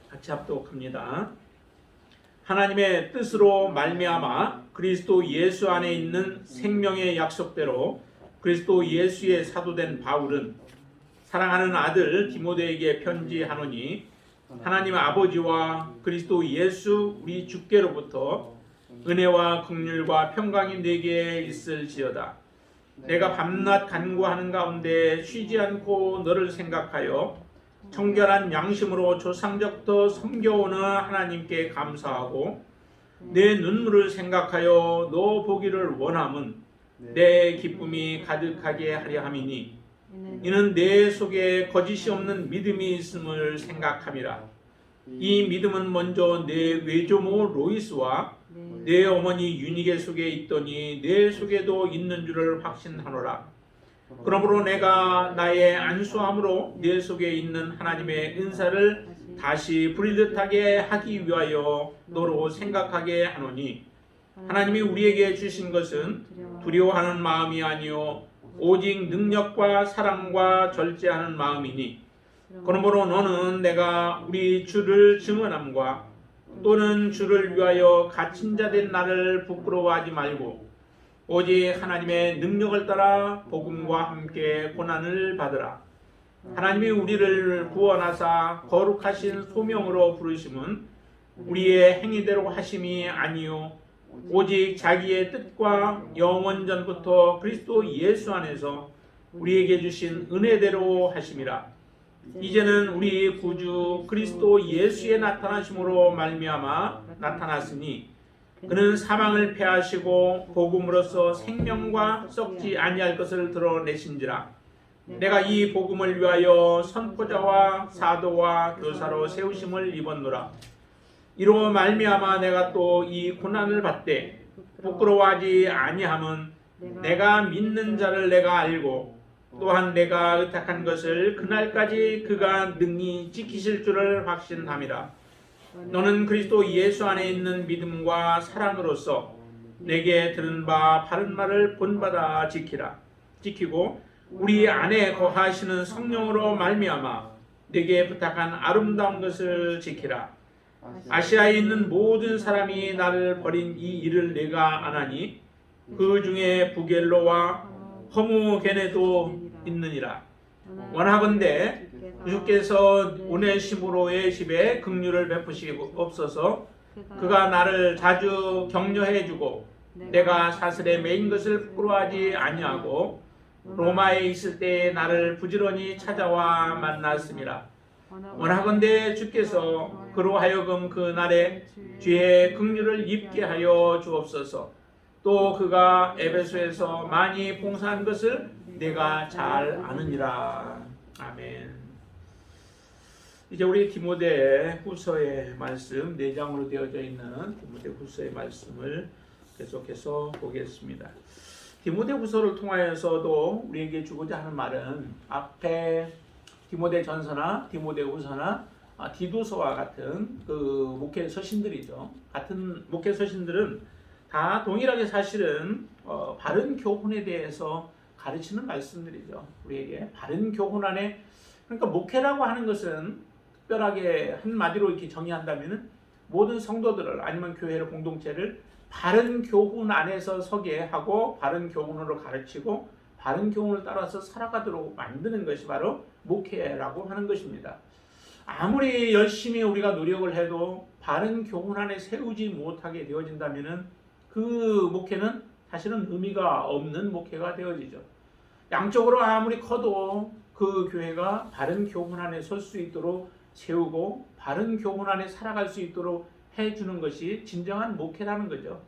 같이 합독합니다. 하나님의 뜻으로 말미암아 그리스도 예수 안에 있는 생명의 약속대로 그리스도 예수의 사도된 바울은 사랑하는 아들 디모데에게 편지하노니 하나님 아버지와 그리스도 예수 우리 주께로부터 은혜와 긍휼과 평강이 내게 있을지어다. 내가 밤낮 간구하는 가운데 쉬지 않고 너를 생각하여 청결한 양심으로 조상적부터 섬겨오는 하나님께 감사하고 내 눈물을 생각하여 너 보기를 원함은 내 기쁨이 가득하게 하려 함이니 이는 내 속에 거짓이 없는 믿음이 있음을 생각함이라. 이 믿음은 먼저 내 외조모 로이스와 내 어머니 유니게 속에 있더니 내 속에도 있는 줄을 확신하노라. 그러므로 내가 나의 안수함으로 내 속에 있는 하나님의 은사를 다시 불듯하게 하기 위하여 너로 생각하게 하노니 하나님이 우리에게 주신 것은 두려워하는 마음이 아니요 오직 능력과 사랑과 절제하는 마음이니 그러므로 너는 내가 우리 주를 증언함과 또는 주를 위하여 갇힌 자 된 나를 부끄러워하지 말고 오직 하나님의 능력을 따라 복음과 함께 고난을 받으라. 하나님이 우리를 구원하사 거룩하신 소명으로 부르심은 우리의 행위대로 하심이 아니요 오직 자기의 뜻과 영원전부터 그리스도 예수 안에서 우리에게 주신 은혜대로 하심이라. 이제는 우리 구주 그리스도 예수의 나타나심으로 말미암아 나타났으니 그는 사망을 패하시고 복음으로써 생명과 썩지 아니할 것을 드러내신지라. 내가 이 복음을 위하여 선포자와 사도와 교사로 세우심을 입었노라. 이로 말미암아 내가 또 이 고난을 받되 부끄러워하지 아니함은 내가 믿는 자를 내가 알고 또한 내가 의탁한 것을 그날까지 그가 능히 지키실 줄을 확신함이라. 너는 그리스도 예수 안에 있는 믿음과 사랑으로서 내게 들은 바 바른 말을 본받아 지키고 우리 안에 거하시는 성령으로 말미암아 내게 부탁한 아름다운 것을 지키라. 아시아에 있는 모든 사람이 나를 버린 이 일을 내가 안하니 그 중에 부겔로와 허무게네도 있느니라. 원하건대 주께서 오네시모로의 집에 긍휼을 베푸시옵소서. 그가 나를 자주 격려해 주고 내가 사슬에 매인 것을 부끄러워하지 아니하고 로마에 있을 때 나를 부지런히 찾아와 만났음이라. 원하건대 주께서 그로 하여금 그 날에 주의 긍휼을 입게 하여 주옵소서. 또 그가 에베소에서 많이 봉사한 것을 내가 잘 아느니라. 아멘. 이제 우리 디모데 후서의 말씀 4장으로 되어져 있는 디모데 후서의 말씀을 계속해서 보겠습니다. 디모데 후서를 통하여서도 우리에게 주고자 하는 말은 앞에 디모데 전서나 디모데 후서나 디도서와 같은 그 목회 서신들이죠. 같은 목회 서신들은 다 동일하게 사실은 바른 교훈에 대해서 가르치는 말씀들이죠. 우리에게 바른 교훈 안에, 그러니까 목회라고 하는 것은 특별하게 한마디로 이렇게 정의한다면은 모든 성도들을 아니면 교회를 공동체를 바른 교훈 안에서 서게 하고 바른 교훈으로 가르치고 바른 교훈을 따라서 살아가도록 만드는 것이 바로 목회라고 하는 것입니다. 아무리 열심히 우리가 노력을 해도 바른 교훈 안에 세우지 못하게 되어진다면은 그 목회는 사실은 의미가 없는 목회가 되어지죠. 양쪽으로 아무리 커도 그 교회가 바른 교훈 안에 설 수 있도록 세우고 바른 교훈 안에 살아갈 수 있도록 해주는 것이 진정한 목회라는 거죠.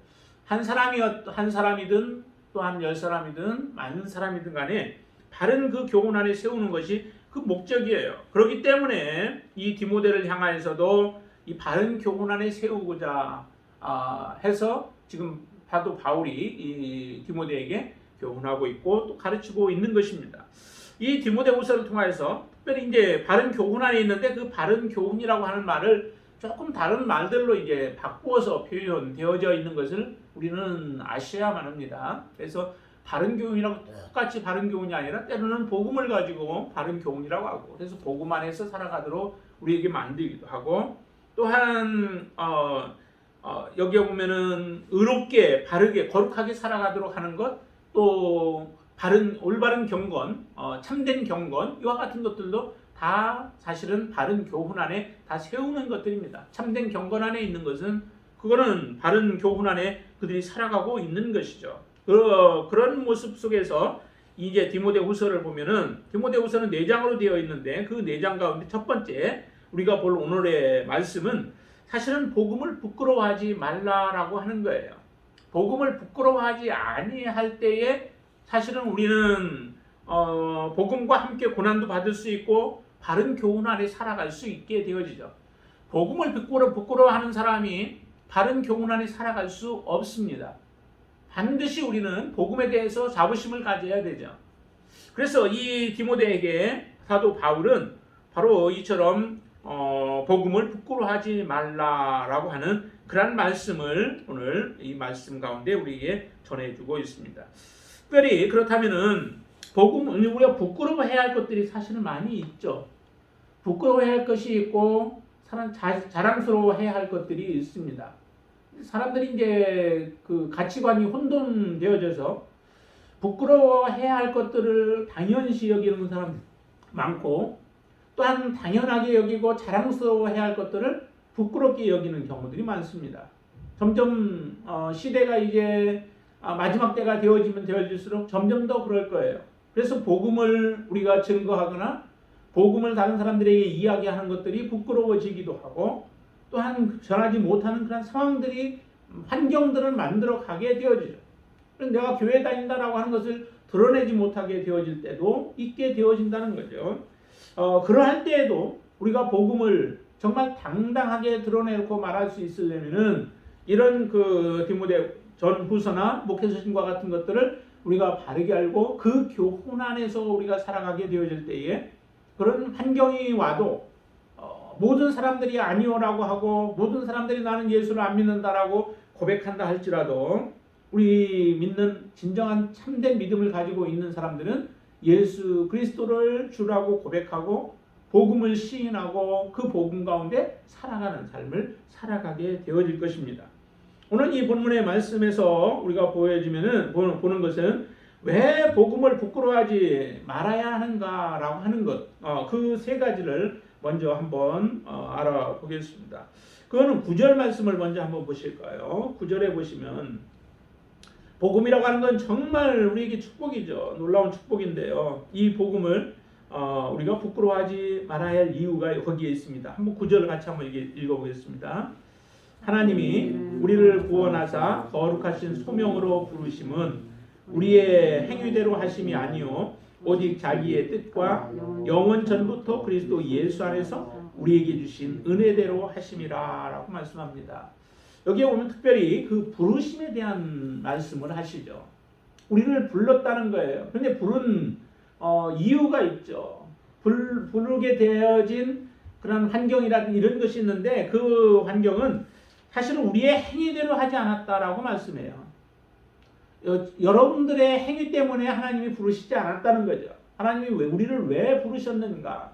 한 사람이든 또한 10사람이든 많은 사람이든 간에 바른 그 교훈 안에 세우는 것이 그 목적이에요. 그렇기 때문에 이 디모데를 향하여서도 이 바른 교훈 안에 세우고자 해서 지금 사도 바울이 이 디모데에게 교훈하고 있고 또 가르치고 있는 것입니다. 이 디모데후서를 통해서 특별히 이제 바른 교훈 안에 있는데 그 바른 교훈이라고 하는 말을 조금 다른 말들로 이제 바꾸어서 표현되어져 있는 것을 우리는 아셔야만 합니다. 그래서 바른 교훈이라고 똑같이 바른 교훈이 아니라 때로는 복음을 가지고 바른 교훈이라고 하고 그래서 복음 안에서 살아가도록 우리에게 만들기도 하고 또한 여기에 보면은 의롭게 바르게 거룩하게 살아가도록 하는 것, 또 올바른 경건, 참된 경건, 이와 같은 것들도 다 사실은 바른 교훈 안에 다 세우는 것들입니다. 참된 경건 안에 있는 것은 그거는 바른 교훈 안에 그들이 살아가고 있는 것이죠. 그런 모습 속에서 이제 디모데후서를 보면은 디모데후서는 4장으로 되어 있는데 그 4장 가운데 첫 번째 우리가 볼 오늘의 말씀은 사실은 복음을 부끄러워하지 말라라고 하는 거예요. 복음을 부끄러워하지 아니할 때에 사실은 우리는 복음과 함께 고난도 받을 수 있고 바른 교훈 안에 살아갈 수 있게 되어지죠. 복음을 부끄러워하는 사람이 바른 교훈 안에 살아갈 수 없습니다. 반드시 우리는 복음에 대해서 자부심을 가져야 되죠. 그래서 이 디모데에게 사도 바울은 바로 이처럼 복음을 부끄러워하지 말라라고 하는 그런 말씀을 오늘 이 말씀 가운데 우리에게 전해주고 있습니다. 특별히 그렇다면은 우리가 부끄러워해야 할 것들이 사실은 많이 있죠. 부끄러워해야 할 것이 있고 자랑스러워해야 할 것들이 있습니다. 사람들이 이제 그 가치관이 혼돈되어져서 부끄러워해야 할 것들을 당연시 여기는 사람 많고, 또한 당연하게 여기고 자랑스러워해야 할 것들을 부끄럽게 여기는 경우들이 많습니다. 점점 시대가 이제 마지막 때가 되어지면 되어질수록 점점 더 그럴 거예요. 그래서 복음을 우리가 증거하거나 복음을 다른 사람들에게 이야기하는 것들이 부끄러워지기도 하고, 또한 전하지 못하는 그런 상황들이 환경들을 만들어 가게 되어지죠. 내가 교회 다닌다라고 하는 것을 드러내지 못하게 되어질 때도 있게 되어진다는 거죠. 그러할 때에도 우리가 복음을 정말 당당하게 드러내고 말할 수 있으려면은 이런 그 디모데 전후서나 목회서신과 같은 것들을 우리가 바르게 알고 그 교훈 안에서 우리가 살아가게 되어질 때에 그런 환경이 와도 모든 사람들이 아니오라고 하고 모든 사람들이 나는 예수를 안 믿는다라고 고백한다 할지라도 우리 믿는 진정한 참된 믿음을 가지고 있는 사람들은 예수 그리스도를 주라고 고백하고 복음을 시인하고 그 복음 가운데 살아가는 삶을 살아가게 되어질 것입니다. 오늘 이 본문의 말씀에서 우리가 보는 것은 왜 복음을 부끄러워하지 말아야 하는가라고 하는 것, 그 세 가지를 먼저 한번 알아보겠습니다. 그거는 9절 말씀을 먼저 한번 보실까요? 9절에 보시면 복음이라고 하는 건 정말 우리에게 축복이죠. 놀라운 축복인데요. 이 복음을 우리가 부끄러워하지 말아야 할 이유가 거기에 있습니다. 한번 9절을 같이 한번 읽어보겠습니다. 하나님이 우리를 구원하사 거룩하신 소명으로 부르심은 우리의 행위대로 하심이 아니요 오직 자기의 뜻과 영원 전부터 그리스도 예수 안에서 우리에게 주신 은혜대로 하심이라 라고 말씀합니다. 여기에 보면 특별히 그 부르심에 대한 말씀을 하시죠. 우리를 불렀다는 거예요. 그런데 부른 이유가 있죠. 부르게 되어진 그런 환경이라든지 이런 것이 있는데 그 환경은 사실은 우리의 행위대로 하지 않았다라고 말씀해요. 여러분들의 행위 때문에 하나님이 부르시지 않았다는 거죠. 하나님이 우리를 왜 부르셨는가?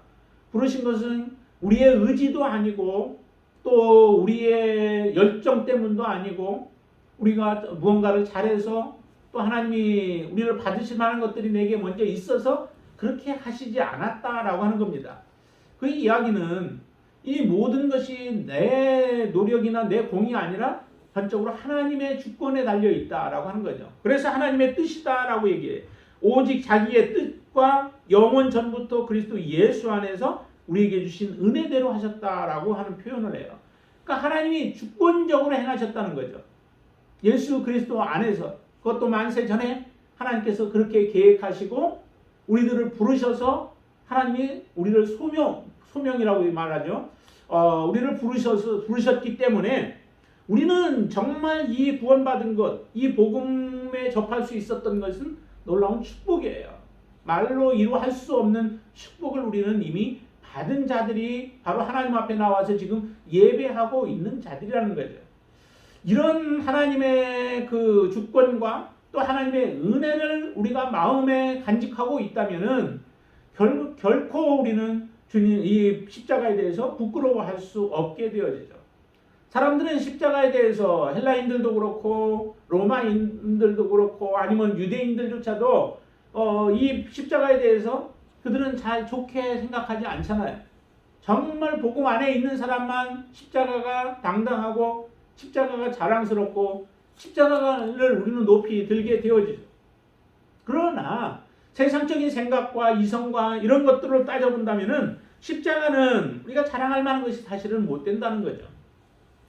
부르신 것은 우리의 의지도 아니고 또 우리의 열정 때문도 아니고 우리가 무언가를 잘해서 또 하나님이 우리를 받으실 만한 것들이 내게 먼저 있어서 그렇게 하시지 않았다라고 하는 겁니다. 그 이야기는 이 모든 것이 내 노력이나 내 공이 아니라 전적으로 하나님의 주권에 달려 있다라고 하는 거죠. 그래서 하나님의 뜻이다라고 얘기해요. 오직 자기의 뜻과 영원 전부터 그리스도 예수 안에서 우리에게 주신 은혜대로 하셨다라고 하는 표현을 해요. 그러니까 하나님이 주권적으로 행하셨다는 거죠. 예수 그리스도 안에서, 그것도 만세 전에 하나님께서 그렇게 계획하시고 우리들을 부르셔서 하나님이 우리를 소명이라고 말하죠. 우리를 부르셨기 때문에 우리는 정말 이 구원받은 것, 이 복음에 접할 수 있었던 것은 놀라운 축복이에요. 말로 이루할 수 없는 축복을 우리는 이미 받은 자들이 바로 하나님 앞에 나와서 지금 예배하고 있는 자들이라는 거죠. 이런 하나님의 그 주권과 또 하나님의 은혜를 우리가 마음에 간직하고 있다면은 결코 우리는 주님 이 십자가에 대해서 부끄러워할 수 없게 되어지죠. 사람들은 십자가에 대해서 헬라인들도 그렇고 로마인들도 그렇고 아니면 유대인들조차도 이 십자가에 대해서 그들은 잘 좋게 생각하지 않잖아요. 정말 복음 안에 있는 사람만 십자가가 당당하고 십자가가 자랑스럽고 십자가를 우리는 높이 들게 되어지죠. 그러나 세상적인 생각과 이성과 이런 것들을 따져본다면은 십자가는 우리가 자랑할 만한 것이 사실은 못 된다는 거죠.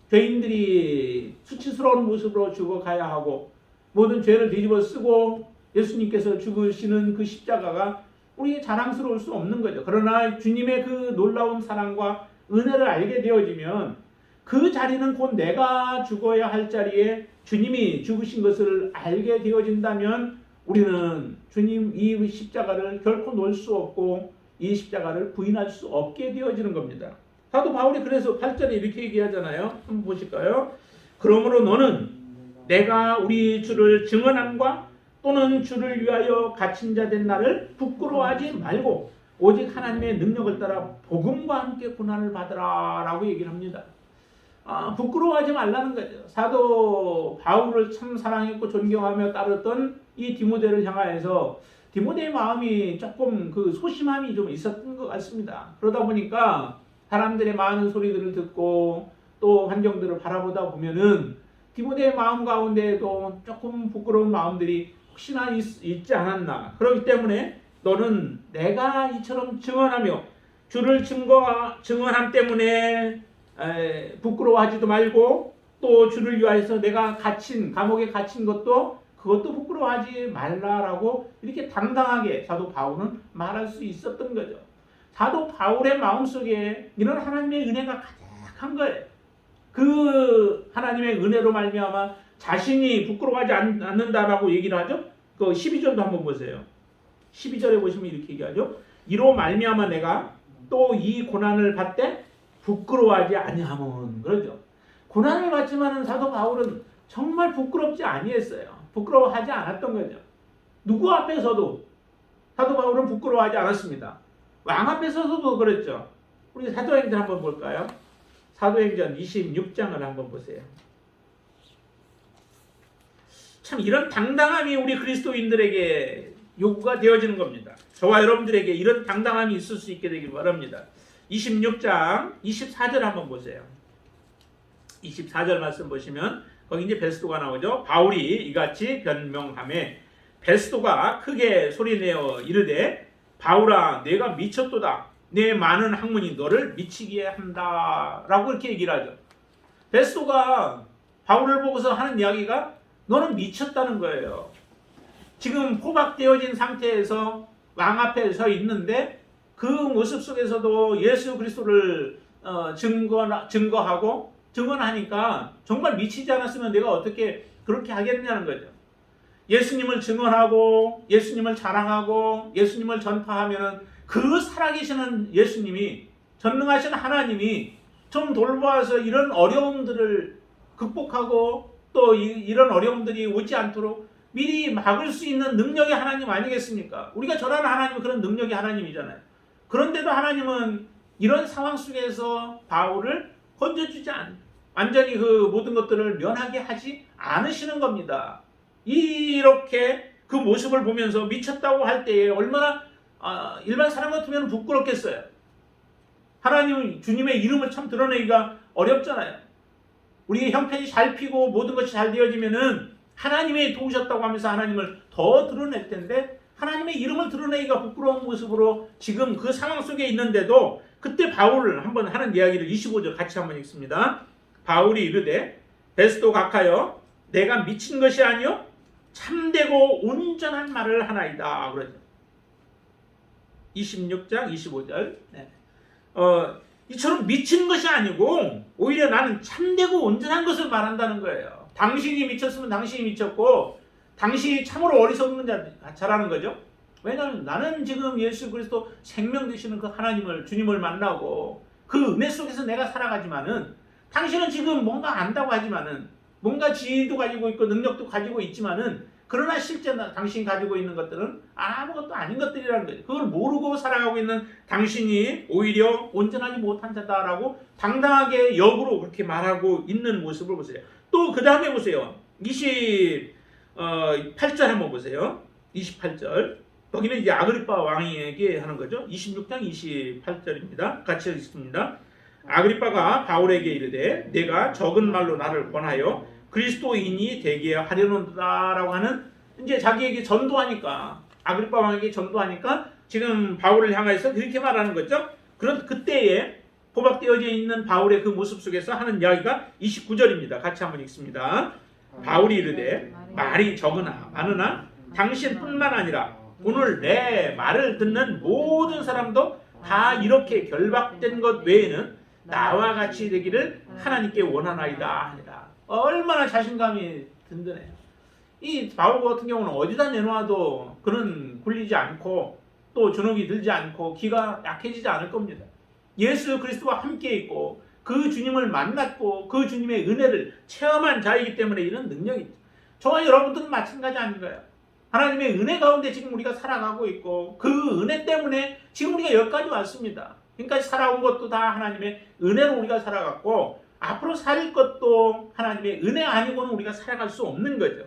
죄인들이 수치스러운 모습으로 죽어가야 하고 모든 죄를 뒤집어 쓰고 예수님께서 죽으시는 그 십자가가 우리에게 자랑스러울 수 없는 거죠. 그러나 주님의 그 놀라운 사랑과 은혜를 알게 되어지면 그 자리는 곧 내가 죽어야 할 자리에 주님이 죽으신 것을 알게 되어진다면 우리는 주님 이 십자가를 결코 놓을 수 없고 이 십자가를 부인할 수 없게 되어지는 겁니다. 사도 바울이 그래서 8절에 이렇게 얘기하잖아요. 한번 보실까요? 그러므로 너는 내가 우리 주를 증언함과 또는 주를 위하여 갇힌 자 된 나를 부끄러워하지 말고 오직 하나님의 능력을 따라 복음과 함께 고난을 받으라 라고 얘기를 합니다. 부끄러워하지 말라는 거죠. 사도 바울을 참 사랑했고 존경하며 따르던 이 디모데를 향하여서 디모데의 마음이 조금 그 소심함이 좀 있었던 것 같습니다. 그러다 보니까 사람들의 많은 소리들을 듣고 또 환경들을 바라보다 보면은 디모데의 마음 가운데에도 조금 부끄러운 마음들이 혹시나 있지 않았나. 그렇기 때문에 너는 내가 이처럼 증언하며 주를 증언함 때문에 부끄러워하지도 말고 또 주를 위하여서 내가 감옥에 갇힌 그것도 부끄러워하지 말라라고 이렇게 당당하게 사도 바울은 말할 수 있었던 거죠. 사도 바울의 마음속에 이런 하나님의 은혜가 가득한 거예요. 그 하나님의 은혜로 말미암아 자신이 부끄러워하지 않는다라고 얘기를 하죠. 그 12절도 한번 보세요. 12절에 보시면 이렇게 얘기하죠. 이로 말미암아 내가 또 이 고난을 받되 부끄러워하지 아니하면 그러죠. 고난을 받지만은 사도 바울은 정말 부끄럽지 아니했어요. 부끄러워하지 않았던 거죠. 누구 앞에서도 사도 바울은 부끄러워하지 않았습니다. 왕 앞에서도 그랬죠. 우리 사도행전 한번 볼까요? 사도행전 26장을 한번 보세요. 참 이런 당당함이 우리 그리스도인들에게 요구가 되어지는 겁니다. 저와 여러분들에게 이런 당당함이 있을 수 있게 되길 바랍니다. 26장 24절 한번 보세요. 24절 말씀 보시면 거기 이제 베스도가 나오죠. 바울이 이같이 변명하매 베스도가 크게 소리내어 이르되 바울아 내가 미쳤도다. 내 많은 학문이 너를 미치게 한다. 라고 이렇게 얘기를 하죠. 베스도가 바울을 보고서 하는 이야기가 너는 미쳤다는 거예요. 지금 포박되어진 상태에서 왕 앞에 서 있는데 그 모습 속에서도 예수 그리스도를 증거하니까 정말 미치지 않았으면 내가 어떻게 그렇게 하겠냐는 거죠. 예수님을 증언하고 예수님을 자랑하고 예수님을 전파하면은 그 살아계시는 예수님이 전능하신 하나님이 좀 돌보아서 이런 어려움들을 극복하고 또 이런 어려움들이 오지 않도록 미리 막을 수 있는 능력의 하나님 아니겠습니까? 우리가 전하는 하나님은 그런 능력의 하나님이잖아요. 그런데도 하나님은 이런 상황 속에서 바울을 건져주지 완전히 그 모든 것들을 면하게 하지 않으시는 겁니다. 이렇게 그 모습을 보면서 미쳤다고 할 때에 얼마나 일반 사람 같으면 부끄럽겠어요. 하나님 주님의 이름을 참 드러내기가 어렵잖아요. 우리의 형편이 잘 피고 모든 것이 잘 되어지면은 하나님이 도우셨다고 하면서 하나님을 더 드러낼 텐데 하나님의 이름을 드러내기가 부끄러운 모습으로 지금 그 상황 속에 있는데도 그때 바울을 한번 하는 이야기를 25절 같이 한번 읽습니다. 바울이 이르되 베스도 각하여 내가 미친 것이 아니요 참되고 온전한 말을 하나이다. 그러죠. 26장 25절. 네. 이처럼 미친 것이 아니고 오히려 나는 참되고 온전한 것을 말한다는 거예요. 당신이 미쳤으면 당신이 미쳤고 당신이 참으로 어리석은 자라는 거죠. 왜냐하면 나는 지금 예수 그리스도 생명 되시는 그 하나님을 주님을 만나고 그 은혜 속에서 내가 살아가지만은 당신은 지금 뭔가 안다고 하지만은 뭔가 지혜도 가지고 있고 능력도 가지고 있지만은 그러나 실제 당신이 가지고 있는 것들은 아무것도 아닌 것들이라는 거예요. 그걸 모르고 살아가고 있는 당신이 오히려 온전하지 못한 자다라고 당당하게 역으로 그렇게 말하고 있는 모습을 보세요. 또 그 다음에 보세요. 28절 한번 보세요. 28절. 거기는 이제 아그리파 왕에게 하는 거죠. 26장 28절입니다. 같이 읽습니다. 아그리파가 바울에게 이르되 내가 적은 말로 나를 권하여 그리스도인이 되게 하려는다라고 하는, 이제 자기에게 전도하니까, 아그리파 왕에게 전도하니까 지금 바울을 향해서 그렇게 말하는 거죠. 그런 그때에 포박되어져 있는 바울의 그 모습 속에서 하는 이야기가 29절입니다. 같이 한번 읽습니다. 바울이 이르되 말이 적으나 많으나 당신뿐만 아니라 오늘 내 말을 듣는 모든 사람도 다 이렇게 결박된 것 외에는 나와 같이 되기를 하나님께 원하나이다 하니라. 얼마나 자신감이 든든해요. 이 바울 같은 경우는 어디다 내놓아도 그는 굴리지 않고 또 주눅이 들지 않고 기가 약해지지 않을 겁니다. 예수 그리스도와 함께 있고 그 주님을 만났고 그 주님의 은혜를 체험한 자이기 때문에 이런 능력이 있죠. 저와 여러분들은 마찬가지 아닌가요? 하나님의 은혜 가운데 지금 우리가 살아가고 있고 그 은혜 때문에 지금 우리가 여기까지 왔습니다. 지금까지 살아온 것도 다 하나님의 은혜로 우리가 살아갔고 앞으로 살 것도 하나님의 은혜 아니고는 우리가 살아갈 수 없는 거죠.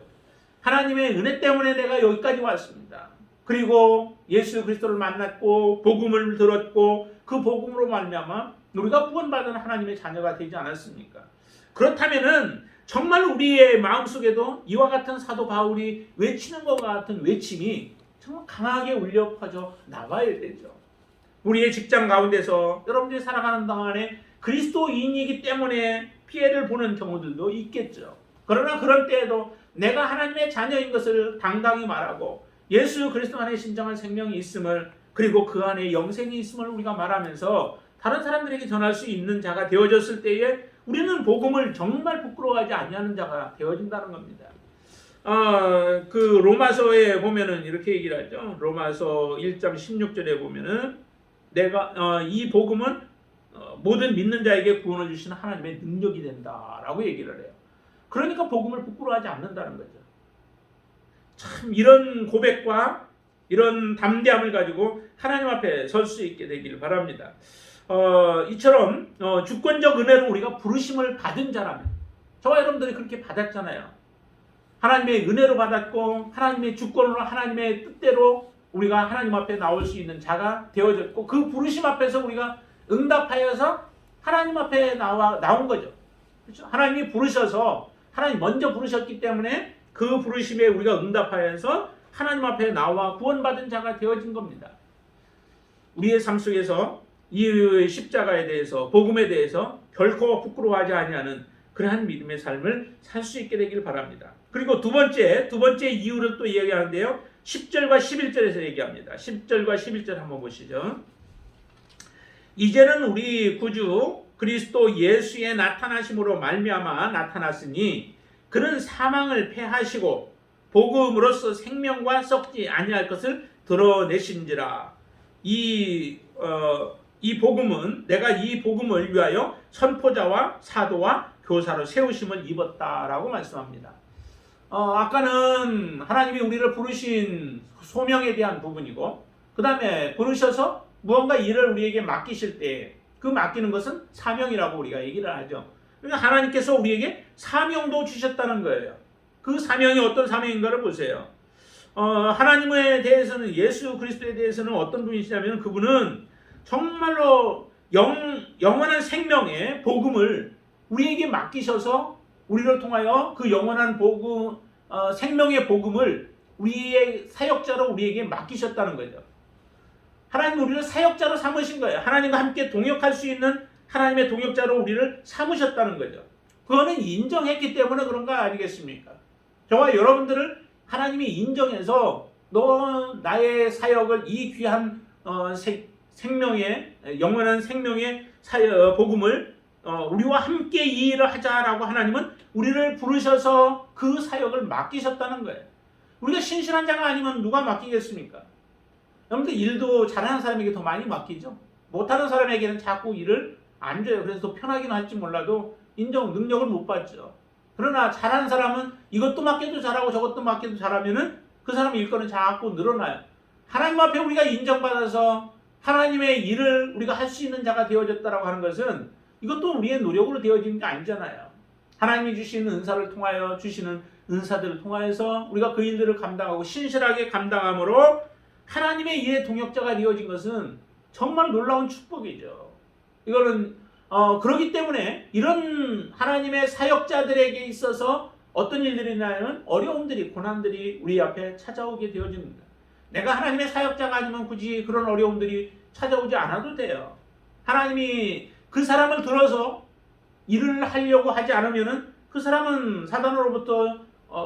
하나님의 은혜 때문에 내가 여기까지 왔습니다. 그리고 예수 그리스도를 만났고 복음을 들었고 그 복음으로 말미암아 우리가 구원받은 하나님의 자녀가 되지 않았습니까? 그렇다면은 정말 우리의 마음속에도 이와 같은 사도 바울이 외치는 것과 같은 외침이 정말 강하게 울려 퍼져 나와야 되죠. 우리의 직장 가운데서 여러분들이 살아가는 동안에 그리스도인이기 때문에 피해를 보는 경우들도 있겠죠. 그러나 그럴 때에도 내가 하나님의 자녀인 것을 당당히 말하고 예수 그리스도 안에 신정한 생명이 있음을, 그리고 그 안에 영생이 있음을 우리가 말하면서 다른 사람들에게 전할 수 있는 자가 되어졌을 때에 우리는 복음을 정말 부끄러워하지 아니하는 자가 되어진다는 겁니다. 그 로마서에 보면은 이렇게 얘기를 하죠. 로마서 1장 16절에 보면은 내가 이 복음은 모든 믿는 자에게 구원을 주시는 하나님의 능력이 된다라고 얘기를 해요. 그러니까 복음을 부끄러워하지 않는다는 거죠. 참 이런 고백과 이런 담대함을 가지고 하나님 앞에 설 수 있게 되기를 바랍니다. 이처럼 주권적 은혜로 우리가 부르심을 받은 자라면, 저와 여러분들이 그렇게 받았잖아요. 하나님의 은혜로 받았고 하나님의 주권으로 하나님의 뜻대로 우리가 하나님 앞에 나올 수 있는 자가 되어졌고 그 부르심 앞에서 우리가 응답하여서 하나님 앞에 나온 거죠. 그렇죠? 하나님이 부르셔서, 하나님 먼저 부르셨기 때문에 그 부르심에 우리가 응답하여서 하나님 앞에 나와 구원받은 자가 되어진 겁니다. 우리의 삶 속에서 이 십자가에 대해서, 복음에 대해서 결코 부끄러워하지 아니하는 그러한 믿음의 삶을 살 수 있게 되길 바랍니다. 그리고 두 번째 이유를 또 이야기하는데요. 10절과 11절에서 얘기합니다. 10절과 11절 한번 보시죠. 이제는 우리 구주 그리스도 예수의 나타나심으로 말미암아 나타났으니 그는 사망을 패하시고 복음으로써 생명과 썩지 아니할 것을 드러내신지라. 이 복음은 내가 이 복음을 위하여 선포자와 사도와 교사로 세우심을 입었다라고 말씀합니다. 아까는 하나님이 우리를 부르신 소명에 대한 부분이고, 그 다음에 부르셔서 무언가 일을 우리에게 맡기실 때 그 맡기는 것은 사명이라고 우리가 얘기를 하죠. 그러니까 하나님께서 우리에게 사명도 주셨다는 거예요. 그 사명이 어떤 사명인가를 보세요. 하나님에 대해서는, 예수 그리스도에 대해서는 어떤 분이시냐면 그분은 정말로 영원한 생명의 복음을 우리에게 맡기셔서 우리를 통하여 그 영원한 복음, 생명의 복음을 우리의 사역자로 우리에게 맡기셨다는 거죠. 하나님 우리를 사역자로 삼으신 거예요. 하나님과 함께 동역할 수 있는 하나님의 동역자로 우리를 삼으셨다는 거죠. 그거는 인정했기 때문에 그런 거 아니겠습니까? 저와 여러분들을 하나님이 인정해서 너 나의 사역을, 이 귀한 생명의, 영원한 생명의 복음을 우리와 함께 이 일을 하자라고 하나님은 우리를 부르셔서 그 사역을 맡기셨다는 거예요. 우리가 신실한 자가 아니면 누가 맡기겠습니까? 여러분들 일도 잘하는 사람에게 더 많이 맡기죠. 못하는 사람에게는 자꾸 일을 안 줘요. 그래서 더 편하긴 할지 몰라도 능력을 못 받죠. 그러나 잘하는 사람은 이것도 맡겨도 잘하고 저것도 맡겨도 잘하면은 그 사람의 일거는 자꾸 늘어나요. 하나님 앞에 우리가 인정받아서 하나님의 일을 우리가 할 수 있는 자가 되어졌다라고 하는 것은 이것도 우리의 노력으로 되어지는 게 아니잖아요. 하나님이 주시는 은사를 통하여 주시는 은사들을 통하여서 우리가 그 일들을 감당하고 신실하게 감당함으로 하나님의 일의 동역자가 되어진 것은 정말 놀라운 축복이죠. 이거는 그렇기 때문에 이런 하나님의 사역자들에게 있어서 어떤 일들이 나면 어려움들이 고난들이 우리 앞에 찾아오게 되어집니다. 내가 하나님의 사역자가 아니면 굳이 그런 어려움들이 찾아오지 않아도 돼요. 하나님이 그 사람을 들어서 일을 하려고 하지 않으면은 그 사람은 사단으로부터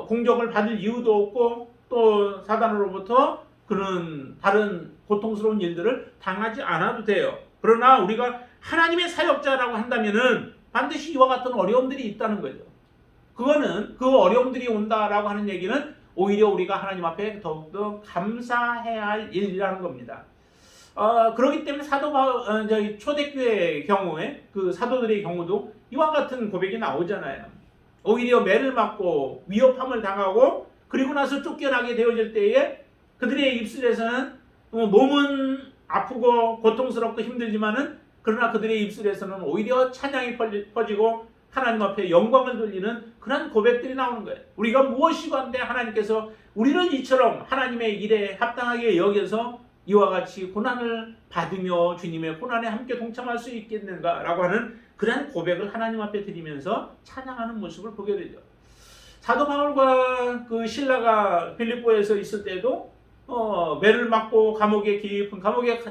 공격을 받을 이유도 없고 또 사단으로부터 그는 다른 고통스러운 일들을 당하지 않아도 돼요. 그러나 우리가 하나님의 사역자라고 한다면은 반드시 이와 같은 어려움들이 있다는 거죠. 그거는 그 어려움들이 온다라고 하는 얘기는 오히려 우리가 하나님 앞에 더욱더 감사해야 할 일이라는 겁니다. 그렇기 때문에 저희 초대교회의 경우에 그 사도들의 경우도 이와 같은 고백이 나오잖아요. 오히려 매를 맞고 위협함을 당하고 그리고 나서 쫓겨나게 되어질 때에 그들의 입술에서는 몸은 아프고 고통스럽고 힘들지만은 그러나 그들의 입술에서는 오히려 찬양이 퍼지고 하나님 앞에 영광을 돌리는 그런 고백들이 나오는 거예요. 우리가 무엇이건데 하나님께서 우리는 이처럼 하나님의 일에 합당하게 여겨서 이와 같이 고난을 받으며 주님의 고난에 함께 동참할 수 있겠는가라고 하는 그런 고백을 하나님 앞에 드리면서 찬양하는 모습을 보게 되죠. 사도 바울과 그 실라가 빌립보에서 있을 때도 매를 맞고 깊은 감옥에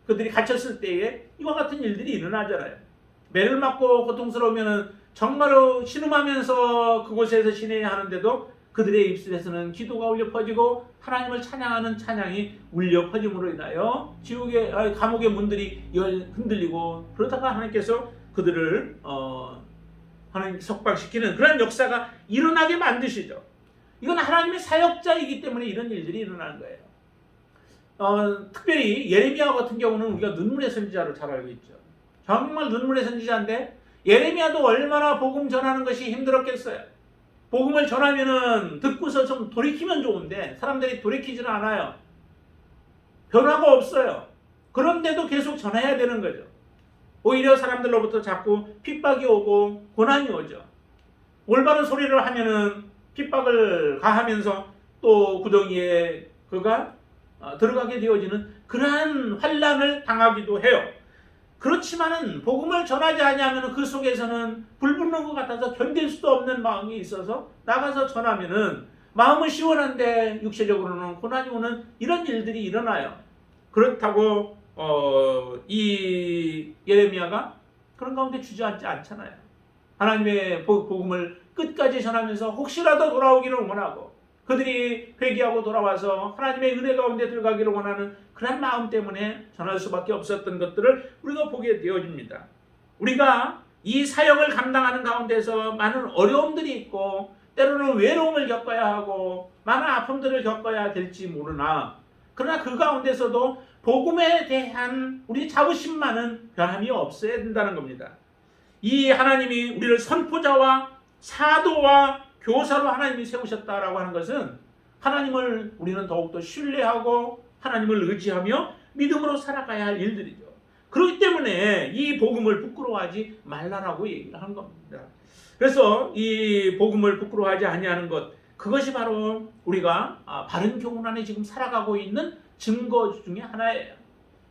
그들이 갇혔을 때에 이와 같은 일들이 일어나잖아요. 매를 맞고 고통스러우면 정말로 신음하면서 그곳에서 지내야 하는데도 그들의 입술에서는 기도가 울려 퍼지고 하나님을 찬양하는 찬양이 울려 퍼짐으로 인하여 감옥의 문들이 흔들리고 그러다가 하나님께서 그들을 하나님 석방시키는 그런 역사가 일어나게 만드시죠. 이건 하나님의 사역자이기 때문에 이런 일들이 일어나는 거예요. 특별히 예레미야 같은 경우는 우리가 눈물의 선지자로 잘 알고 있죠. 정말 눈물의 선지자인데 예레미야도 얼마나 복음 전하는 것이 힘들었겠어요. 복음을 전하면은 듣고서 좀 돌이키면 좋은데 사람들이 돌이키지는 않아요. 변화가 없어요. 그런데도 계속 전해야 되는 거죠. 오히려 사람들로부터 자꾸 핍박이 오고 고난이 오죠. 올바른 소리를 하면은 핍박을 가하면서 또 구덩이에 그가 들어가게 되어지는 그러한 환난을 당하기도 해요. 그렇지만은 복음을 전하지 아니하면 그 속에서는 불 붙는 것 같아서 견딜 수도 없는 마음이 있어서 나가서 전하면은 마음은 시원한데 육체적으로는 고난이 오는 이런 일들이 일어나요. 그렇다고 이 예레미야가 그런 가운데 주저앉지 않잖아요. 하나님의 복음을 끝까지 전하면서 혹시라도 돌아오기를 원하고 그들이 회개하고 돌아와서 하나님의 은혜 가운데 들어가기를 원하는 그런 마음 때문에 전할 수밖에 없었던 것들을 우리가 보게 되어집니다. 우리가 이 사역을 감당하는 가운데서 많은 어려움들이 있고 때로는 외로움을 겪어야 하고 많은 아픔들을 겪어야 될지 모르나 그러나 그 가운데서도 복음에 대한 우리 자부심만은 변함이 없어야 된다는 겁니다. 이 하나님이 우리를 선포자와 사도와 교사로 하나님이 세우셨다라고 하는 것은 하나님을 우리는 더욱더 신뢰하고 하나님을 의지하며 믿음으로 살아가야 할 일들이죠. 그렇기 때문에 이 복음을 부끄러워하지 말라라고 얘기를 한 겁니다. 그래서 이 복음을 부끄러워하지 아니하는 것, 그것이 바로 우리가 바른 교훈 안에 지금 살아가고 있는 증거 중에 하나예요.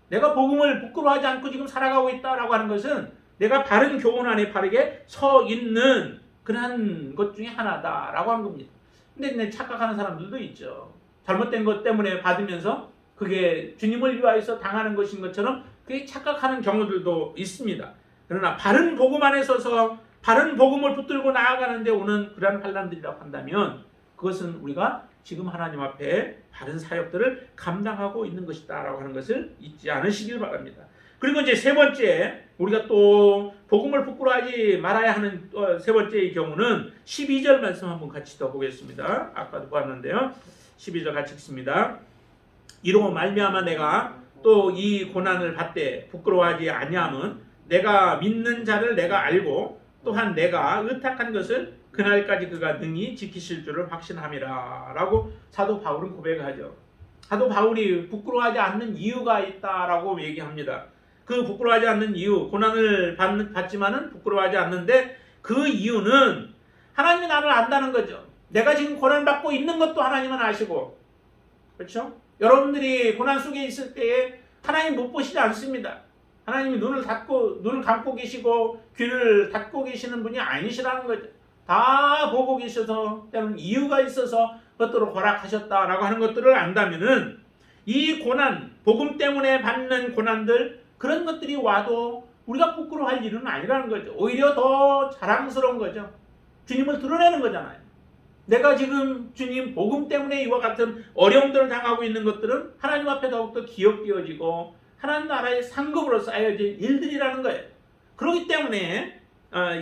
내가 복음을 부끄러워하지 않고 지금 살아가고 있다라고 하는 것은 내가 바른 교훈 안에 바르게 서 있는 그런 것 중에 하나다라고 하는 겁니다. 근데 착각하는 사람들도 있죠. 잘못된 것 때문에 받으면서 그게 주님을 위하여서 당하는 것인 것처럼 그게 착각하는 경우들도 있습니다. 그러나 바른 복음 안에 서서 바른 복음을 붙들고 나아가는데 오는 그런 환난들이라고 한다면 그것은 우리가 지금 하나님 앞에 바른 사역들을 감당하고 있는 것이다라고 하는 것을 잊지 않으시길 바랍니다. 그리고 이제 세 번째 우리가 또 복음을 부끄러워하지 말아야 하는 세 번째의 경우는 12절 말씀 한번 같이 더 보겠습니다. 아까도 보았는데요. 12절 같이 읽습니다. 이로 말미암아 내가 또 이 고난을 받되 부끄러워하지 아니함은 내가 믿는 자를 내가 알고 또한 내가 의탁한 것을 그날까지 그가 능히 지키실 줄을 확신함이라 라고 사도 바울은 고백하죠. 사도 바울이 부끄러워하지 않는 이유가 있다라고 얘기합니다. 그 부끄러워하지 않는 이유, 고난을 받지만은 부끄러워하지 않는데 그 이유는 하나님이 나를 안다는 거죠. 내가 지금 고난받고 있는 것도 하나님은 아시고, 그렇죠? 여러분들이 고난 속에 있을 때에 하나님 못 보시지 않습니다. 하나님이 눈을 감고 계시고 귀를 닫고 계시는 분이 아니시라는 거죠. 다 보고 계셔서 때는 이유가 있어서 그것들을 허락하셨다라고 하는 것들을 안다면은 이 고난, 복음 때문에 받는 고난들, 그런 것들이 와도 우리가 부끄러워할 일은 아니라는 거죠. 오히려 더 자랑스러운 거죠. 주님을 드러내는 거잖아요. 내가 지금 주님 복음 때문에 이와 같은 어려움들을 당하고 있는 것들은 하나님 앞에 더욱더 기억되어지고 하나님 나라의 상급으로 쌓여질 일들이라는 거예요. 그렇기 때문에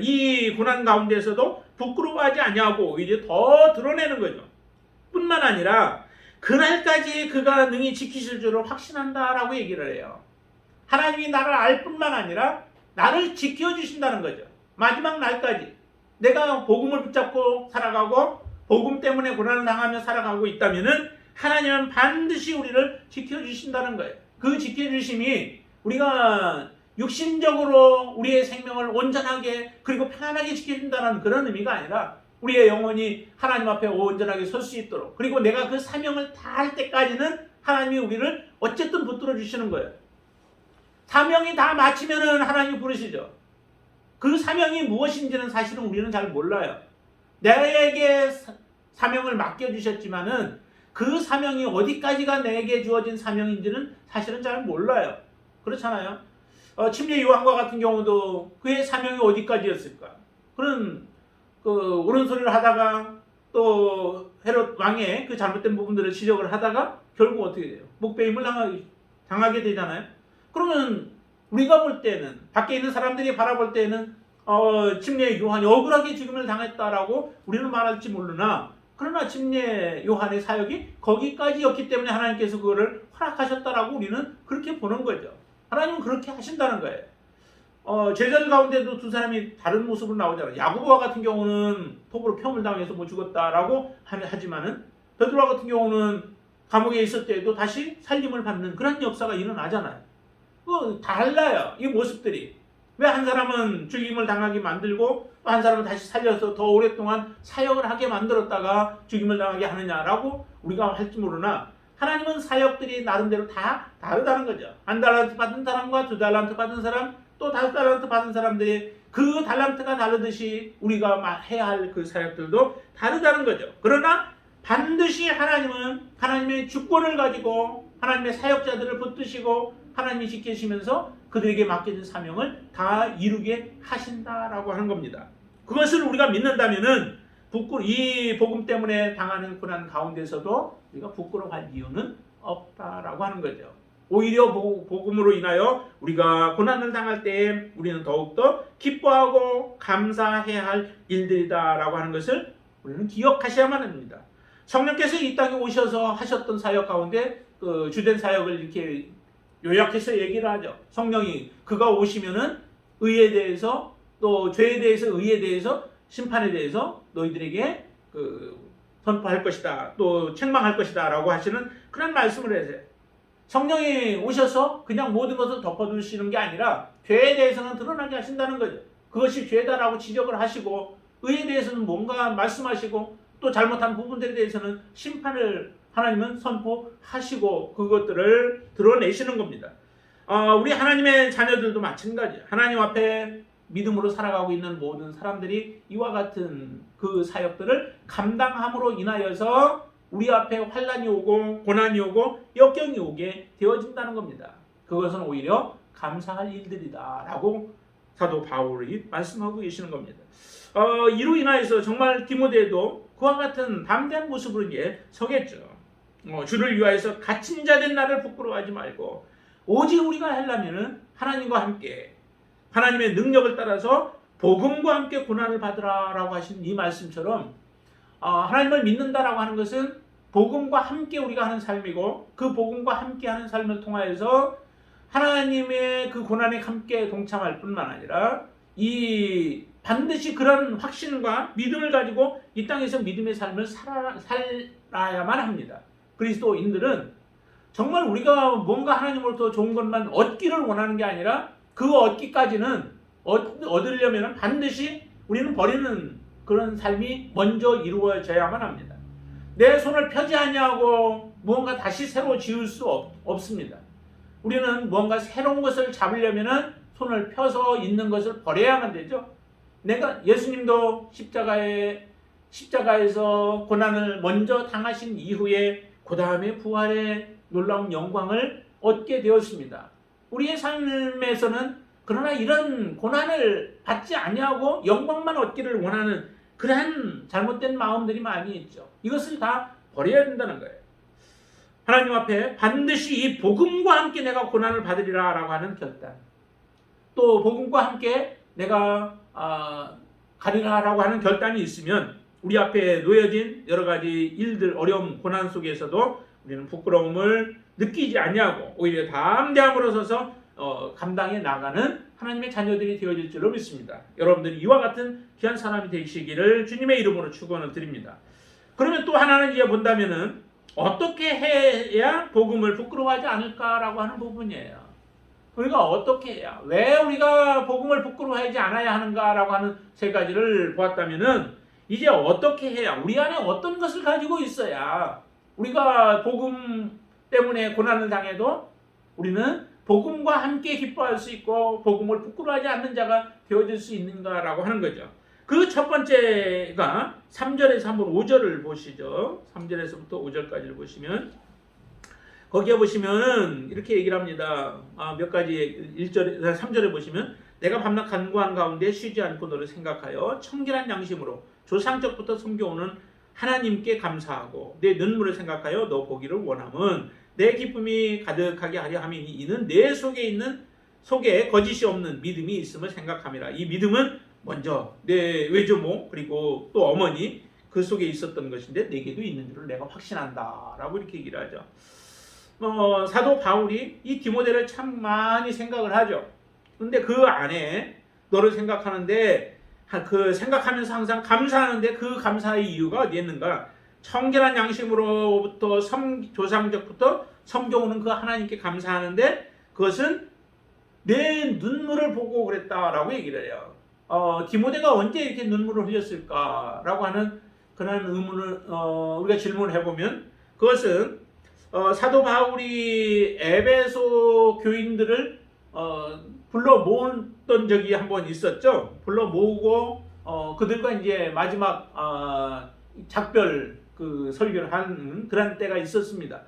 이 고난 가운데서도 부끄러워하지 아니하고 오히려 더 드러내는 거죠. 뿐만 아니라 그날까지 그가 능히 지키실 줄을 확신한다라고 얘기를 해요. 하나님이 나를 알 뿐만 아니라 나를 지켜주신다는 거죠. 마지막 날까지 내가 복음을 붙잡고 살아가고 복음 때문에 고난을 당하며 살아가고 있다면은 하나님은 반드시 우리를 지켜주신다는 거예요. 그 지켜주심이 우리가 육신적으로 우리의 생명을 온전하게 그리고 편안하게 지켜준다는 그런 의미가 아니라 우리의 영혼이 하나님 앞에 온전하게 설 수 있도록, 그리고 내가 그 사명을 다할 때까지는 하나님이 우리를 어쨌든 붙들어 주시는 거예요. 사명이 다 마치면은 하나님이 부르시죠. 그 사명이 무엇인지는 사실은 우리는 잘 몰라요. 내게 사명을 맡겨주셨지만은 그 사명이 어디까지가 내게 주어진 사명인지는 사실은 잘 몰라요. 그렇잖아요. 침례 요한과 같은 경우도 그의 사명이 어디까지였을까? 그런 옳은 소리를 하다가 또 헤롯 왕의 그 잘못된 부분들을 지적을 하다가 결국 어떻게 돼요? 목배임을 당하게 되잖아요. 그러면 우리가 볼 때는, 밖에 있는 사람들이 바라볼 때는 침례 요한이 억울하게 죽임을 당했다라고 우리는 말할지 모르나, 그러나 침례 요한의 사역이 거기까지였기 때문에 하나님께서 그거를 허락하셨다라고 우리는 그렇게 보는 거죠. 하나님은 그렇게 하신다는 거예요. 제자들 가운데도 두 사람이 다른 모습으로 나오잖아요. 야고보와 같은 경우는 톱으로 펴을 당해서 못 죽었다라고 하지만은 베드로와 같은 경우는 감옥에 있을 때에도 다시 살림을 받는 그런 역사가 일어나잖아요. 달라요, 이 모습들이. 왜 한 사람은 죽임을 당하게 만들고 또 한 사람은 다시 살려서 더 오랫동안 사역을 하게 만들었다가 죽임을 당하게 하느냐라고 우리가 할지 모르나, 하나님은 사역들이 나름대로 다 다르다는 거죠. 1달란트 받은 사람과 2달란트 받은 사람, 또 5달란트 받은 사람들이 그 달란트가 다르듯이 우리가 해야 할 그 사역들도 다르다는 거죠. 그러나 반드시 하나님은 하나님의 주권을 가지고 하나님의 사역자들을 붙드시고 하나님이 지키시면서 그들에게 맡겨진 사명을 다 이루게 하신다라고 하는 겁니다. 그것을 우리가 믿는다면은 이 복음 때문에 당하는 고난 가운데서도 우리가 부끄러워할 이유는 없다라고 하는 거죠. 오히려 복음으로 인하여 우리가 고난을 당할 때 우리는 더욱더 기뻐하고 감사해야 할 일들이다라고 하는 것을 우리는 기억하셔야만 합니다. 성령께서 이 땅에 오셔서 하셨던 사역 가운데 그 주된 사역을 이렇게 요약해서 얘기를 하죠. 성령이 그가 오시면은 의에 대해서, 또 죄에 대해서, 의에 대해서, 심판에 대해서 너희들에게 선포할 것이다, 또 책망할 것이다 라고 하시는 그런 말씀을 해서 성령이 오셔서 그냥 모든 것을 덮어두시는 게 아니라 죄에 대해서는 드러나게 하신다는 거죠. 그것이 죄다라고 지적을 하시고, 의에 대해서는 뭔가 말씀하시고, 또 잘못한 부분들에 대해서는 심판을 하나님은 선포하시고 그것들을 드러내시는 겁니다. 우리 하나님의 자녀들도 마찬가지예요. 하나님 앞에 믿음으로 살아가고 있는 모든 사람들이 이와 같은 그 사역들을 감당함으로 인하여서 우리 앞에 환난이 오고 고난이 오고 역경이 오게 되어진다는 겁니다. 그것은 오히려 감사할 일들이다 라고 사도 바울이 말씀하고 계시는 겁니다. 이로 인하여서 정말 디모데도 그와 같은 담대한 모습으로 이제 서겠죠. 주를 위하여서 갇힌 자 된 나를 부끄러워하지 말고 오직 우리가 하려면은 하나님과 함께 하나님의 능력을 따라서 복음과 함께 고난을 받으라라고 하신 이 말씀처럼 하나님을 믿는다라고 하는 것은 복음과 함께 우리가 하는 삶이고, 그 복음과 함께 하는 삶을 통하여서 하나님의 그 고난에 함께 동참할 뿐만 아니라 이 반드시 그런 확신과 믿음을 가지고 이 땅에서 믿음의 삶을 살아야만 합니다. 그리스도인들은 정말 우리가 뭔가 하나님으로부터 좋은 것만 얻기를 원하는 게 아니라 그 얻기까지는 얻으려면 반드시 우리는 버리는 그런 삶이 먼저 이루어져야만 합니다. 내 손을 펴지 아니하고 무언가 다시 새로 지을 수 없습니다. 우리는 무언가 새로운 것을 잡으려면 손을 펴서 있는 것을 버려야만 되죠. 예수님도 십자가에서 고난을 먼저 당하신 이후에 그 다음에 부활의 놀라운 영광을 얻게 되었습니다. 우리의 삶에서는 그러나 이런 고난을 받지 아니하고 영광만 얻기를 원하는 그러한 잘못된 마음들이 많이 있죠. 이것을 다 버려야 된다는 거예요. 하나님 앞에 반드시 이 복음과 함께 내가 고난을 받으리라 라고 하는 결단, 또 복음과 함께 내가 가리라 라고 하는 결단이 있으면 우리 앞에 놓여진 여러 가지 일들, 어려움, 고난 속에서도 우리는 부끄러움을 느끼지 아니하고 오히려 담대함으로 서서 감당해 나가는 하나님의 자녀들이 되어질 줄로 믿습니다. 여러분들이 이와 같은 귀한 사람이 되시기를 주님의 이름으로 축원을 드립니다. 그러면 또 하나는 이제 본다면은 어떻게 해야 복음을 부끄러워하지 않을까라고 하는 부분이에요. 우리가 어떻게 해야, 왜 우리가 복음을 부끄러워하지 않아야 하는가라고 하는 세 가지를 보았다면은 이제 어떻게 해야, 우리 안에 어떤 것을 가지고 있어야 우리가 복음 때문에 고난을 당해도 우리는 복음과 함께 기뻐할 수 있고 복음을 부끄러워하지 않는 자가 되어질 수 있는가라고 하는 거죠. 그 첫 번째가 3절에서 한번 5절을 보시죠. 3절에서부터 5절까지를 보시면 거기에 보시면 이렇게 얘기를 합니다. 몇 가지 3절에 보시면 내가 밤낮 간구한 가운데 쉬지 않고 너를 생각하여 청결한 양심으로 조상적부터 섬겨오는 하나님께 감사하고 내 눈물을 생각하여 너 보기를 원함은 내 기쁨이 가득하게 하려 함이니 이는 내 속에 거짓이 없는 믿음이 있음을 생각함이라. 이 믿음은 먼저 내 외조모 그리고 또 어머니 그 속에 있었던 것인데 내게도 있는 줄을 내가 확신한다 라고 이렇게 얘기를 하죠. 사도 바울이 이 디모데를 참 많이 생각을 하죠. 근데 그 안에 너를 생각하는데 그 생각하면서 항상 감사하는데 그 감사의 이유가 어디에 있는가? 청결한 양심으로부터 조상적부터 섬겨오는 그 하나님께 감사하는데 그것은 내 눈물을 보고 그랬다라고 얘기를 해요. 디모데가 언제 이렇게 눈물을 흘렸을까라고 하는 그런 의문을 우리가 질문을 해보면 그것은 사도 바울이 에베소 교인들을 불러 모았던 적이 한번 있었죠. 불러 모으고 그들과 이제 마지막 작별 그 설교를 한 그런 때가 있었습니다.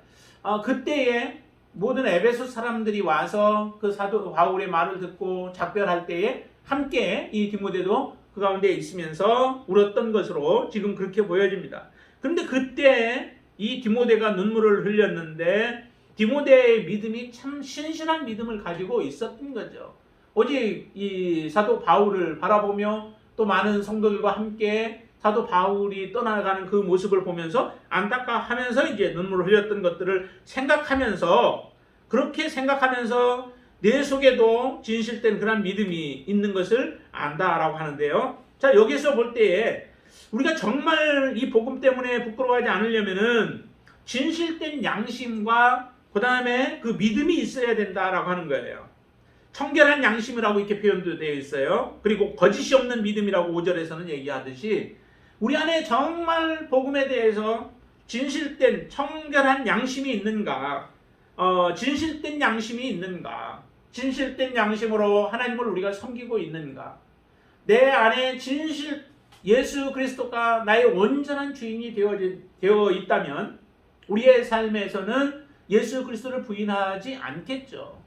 그때에 모든 에베소 사람들이 와서 그 사도 바울의 말을 듣고 작별할 때에 함께 이 디모데도 그 가운데 있으면서 울었던 것으로 지금 그렇게 보여집니다. 그런데 그때 이 디모데가 눈물을 흘렸는데 디모데의 믿음이 참 신실한 믿음을 가지고 있었던 거죠. 오직 이 사도 바울을 바라보며 또 많은 성도들과 함께 사도 바울이 떠나가는 그 모습을 보면서 안타까워하면서 이제 눈물을 흘렸던 것들을 생각하면서 그렇게 생각하면서 내 속에도 진실된 그런 믿음이 있는 것을 안다라고 하는데요. 자, 여기서 볼 때에 우리가 정말 이 복음 때문에 부끄러워하지 않으려면은 진실된 양심과 그 다음에 그 믿음이 있어야 된다라고 하는 거예요. 청결한 양심이라고 이렇게 표현도 되어 있어요. 그리고 거짓이 없는 믿음이라고 5절에서는 얘기하듯이 우리 안에 정말 복음에 대해서 진실된 청결한 양심이 있는가, 진실된 양심이 있는가, 진실된 양심으로 하나님을 우리가 섬기고 있는가, 내 안에 예수 그리스도가 나의 온전한 주인이 되어 있다면 우리의 삶에서는 예수 그리스도를 부인하지 않겠죠.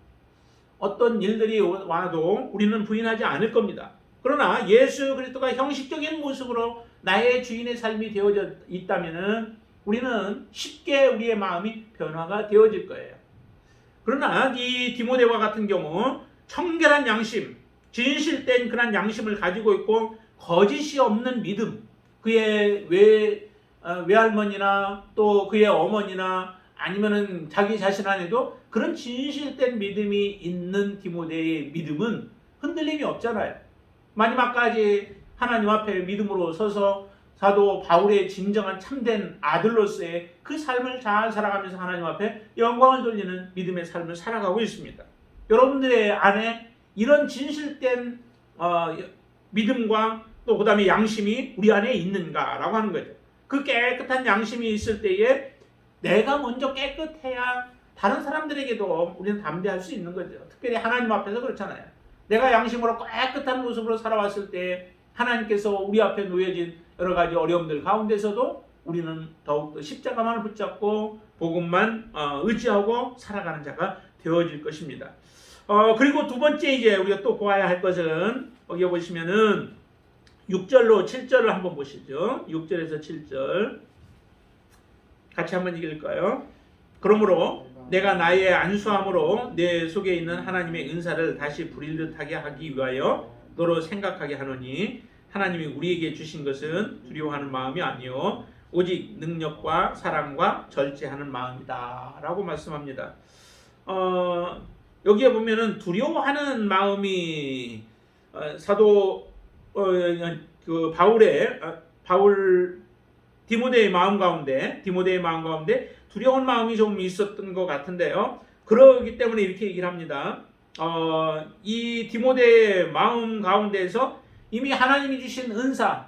어떤 일들이 와도 우리는 부인하지 않을 겁니다. 그러나 예수 그리스도가 형식적인 모습으로 나의 주인의 삶이 되어져 있다면 우리는 쉽게 우리의 마음이 변화가 되어질 거예요. 그러나 이 디모데와 같은 경우 청결한 양심, 진실된 그런 양심을 가지고 있고 거짓이 없는 믿음, 그의 외할머니나 또 그의 어머니나 아니면은 자기 자신 안에도 그런 진실된 믿음이 있는 디모데의 믿음은 흔들림이 없잖아요. 마지막까지 하나님 앞에 믿음으로 서서 사도 바울의 진정한 참된 아들로서의 그 삶을 잘 살아가면서 하나님 앞에 영광을 돌리는 믿음의 삶을 살아가고 있습니다. 여러분들의 안에 이런 진실된 믿음과 또 그 다음에 양심이 우리 안에 있는가라고 하는 거죠. 그 깨끗한 양심이 있을 때에 내가 먼저 깨끗해야 다른 사람들에게도 우리는 담대할 수 있는 거죠. 특별히 하나님 앞에서 그렇잖아요. 내가 양심으로 깨끗한 모습으로 살아왔을 때 하나님께서 우리 앞에 놓여진 여러 가지 어려움들 가운데서도 우리는 더욱더 십자가만을 붙잡고 복음만 의지하고 살아가는 자가 되어질 것입니다. 그리고 두 번째 이제 우리가 또 보아야 할 것은 여기 보시면은 6절로 7절을 한번 보시죠. 6절에서 7절 같이 한번 읽을까요? 그러므로 내가 나의 안수함으로 내 속에 있는 하나님의 은사를 다시 부릴듯하게 하기 위하여 너로 생각하게 하노니 하나님이 우리에게 주신 것은 두려워하는 마음이 아니요 오직 능력과 사랑과 절제하는 마음이다 라고 말씀합니다. 여기에 보면은 두려워하는 마음이 사도 그 바울 디모데의 마음 가운데 두려운 마음이 좀 있었던 것 같은데요. 그러기 때문에 이렇게 얘기를 합니다. 이 디모데의 마음 가운데에서 이미 하나님이 주신 은사,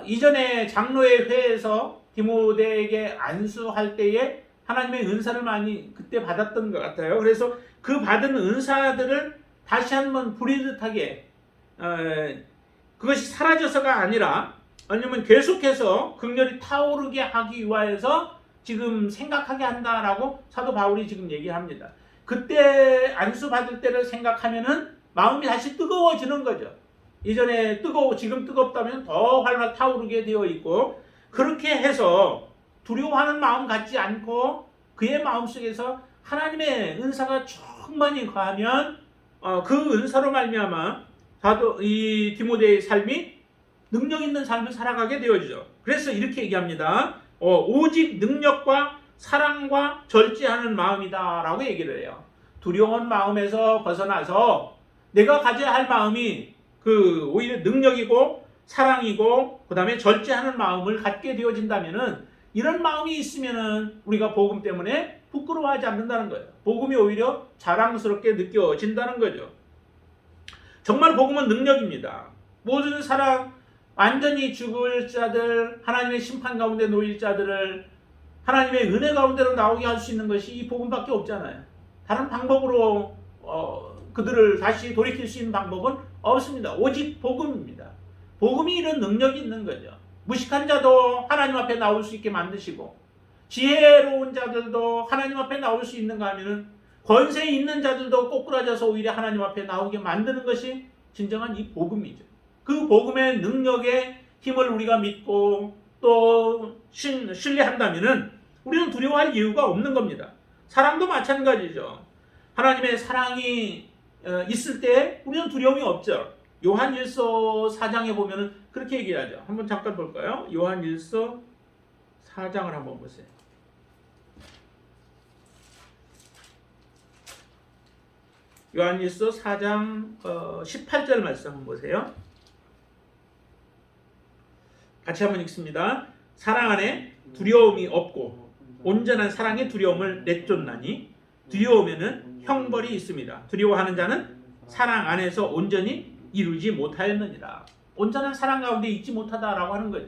이전에 장로의 회에서 디모데에게 안수할 때에 하나님의 은사를 많이 그때 받았던 것 같아요. 그래서 그 받은 은사들을 다시 한번 부리듯하게 그것이 사라져서가 아니라 아니면 계속해서 극렬히 타오르게 하기 위하여서 지금 생각하게 한다라고 사도 바울이 지금 얘기합니다. 그때 안수 받을 때를 생각하면은 마음이 다시 뜨거워지는 거죠. 이전에 지금 뜨겁다면 더 활발 타오르게 되어 있고, 그렇게 해서 두려워하는 마음 갖지 않고 그의 마음속에서 하나님의 은사가 충만히 거하면 그 은사로 말미암아 이 디모데의 삶이 능력 있는 삶을 살아가게 되어지죠. 그래서 이렇게 얘기합니다. 오직 능력과 사랑과 절제하는 마음이다 라고 얘기를 해요. 두려운 마음에서 벗어나서 내가 가져야 할 마음이 오히려 능력이고 사랑이고 그 다음에 절제하는 마음을 갖게 되어진다면은, 이런 마음이 있으면은 우리가 복음 때문에 부끄러워하지 않는다는 거예요. 복음이 오히려 자랑스럽게 느껴진다는 거죠. 정말 복음은 능력입니다. 모든 사람, 완전히 죽을 자들, 하나님의 심판 가운데 놓일 자들을 하나님의 은혜 가운데로 나오게 할 수 있는 것이 이 복음밖에 없잖아요. 다른 방법으로 그들을 다시 돌이킬 수 있는 방법은 없습니다. 오직 복음입니다. 복음이 이런 능력이 있는 거죠. 무식한 자도 하나님 앞에 나올 수 있게 만드시고, 지혜로운 자들도 하나님 앞에 나올 수 있는가 하면은 권세 있는 자들도 꼬꾸라져서 오히려 하나님 앞에 나오게 만드는 것이 진정한 이 복음이죠. 그 복음의 능력의 힘을 우리가 믿고 또 신뢰한다면은 우리는 두려워할 이유가 없는 겁니다. 사랑도 마찬가지죠. 하나님의 사랑이 있을 때 우리는 두려움이 없죠. 요한일서 4장에 보면은 그렇게 얘기하죠. 한번 잠깐 볼까요? 요한일서 4장을 한번 보세요. 요한일서 4장 18절 말씀 한번 보세요. 같이 한번 읽습니다. 사랑 안에 두려움이 없고 온전한 사랑의 두려움을 내쫓나니 두려우면은 형벌이 있습니다. 두려워하는 자는 사랑 안에서 온전히 이루지 못하였느니라. 온전한 사랑 가운데 있지 못하다라고 하는 거죠.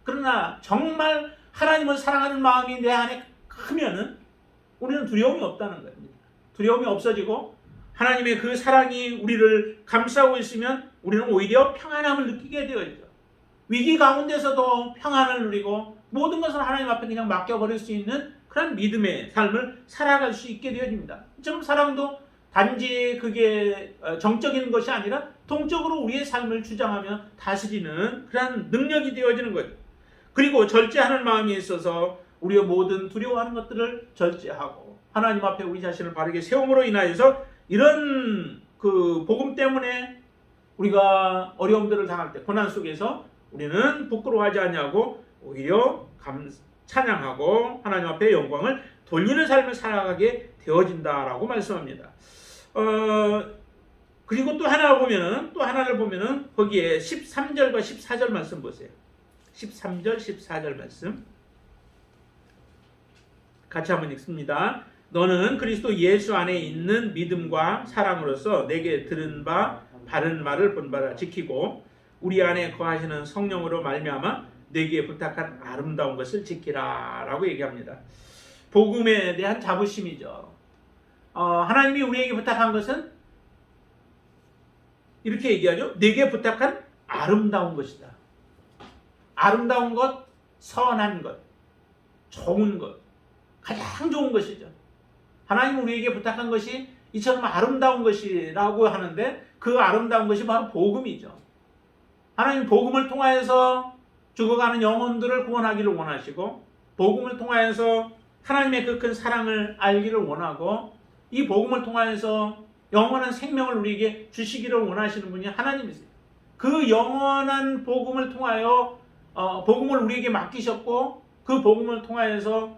그러나 정말 하나님을 사랑하는 마음이 내 안에 크면은 우리는 두려움이 없다는 겁니다. 두려움이 없어지고 하나님의 그 사랑이 우리를 감싸고 있으면 우리는 오히려 평안함을 느끼게 되어있죠. 위기 가운데서도 평안을 누리고 모든 것을 하나님 앞에 그냥 맡겨버릴 수 있는 그런 믿음의 삶을 살아갈 수 있게 되어집니다. 좀 사랑도 단지 그게 정적인 것이 아니라 동적으로 우리의 삶을 주장하며 다스리는 그런 능력이 되어지는 거죠. 그리고 절제하는 마음이 있어서 우리의 모든 두려워하는 것들을 절제하고 하나님 앞에 우리 자신을 바르게 세움으로 인하여서 이런 그 복음 때문에 우리가 어려움들을 당할 때 고난 속에서 우리는 부끄러워하지 않냐고 오히려 찬양하고 하나님 앞에 영광을 돌리는 삶을 살아가게 되어진다라고 말씀합니다. 그리고 또 하나를 보면은 거기에 13절과 14절 말씀 보세요. 13절, 14절 말씀 같이 한번 읽습니다. 너는 그리스도 예수 안에 있는 믿음과 사랑으로서 내게 들은 바 바른 말을 본받아 지키고 우리 안에 거하시는 성령으로 말미암아 내게 부탁한 아름다운 것을 지키라 라고 얘기합니다. 복음에 대한 자부심이죠. 하나님이 우리에게 부탁한 것은 이렇게 얘기하죠. 내게 부탁한 아름다운 것이다. 아름다운 것, 선한 것, 좋은 것, 가장 좋은 것이죠. 하나님은 우리에게 부탁한 것이 이처럼 아름다운 것이라고 하는데 그 아름다운 것이 바로 복음이죠. 하나님 복음을 통하여서 죽어가는 영혼들을 구원하기를 원하시고 복음을 통하여서 하나님의 그 큰 사랑을 알기를 원하고 이 복음을 통하여서 영원한 생명을 우리에게 주시기를 원하시는 분이 하나님이세요. 그 영원한 복음을 통하여 복음을 우리에게 맡기셨고 그 복음을 통하여서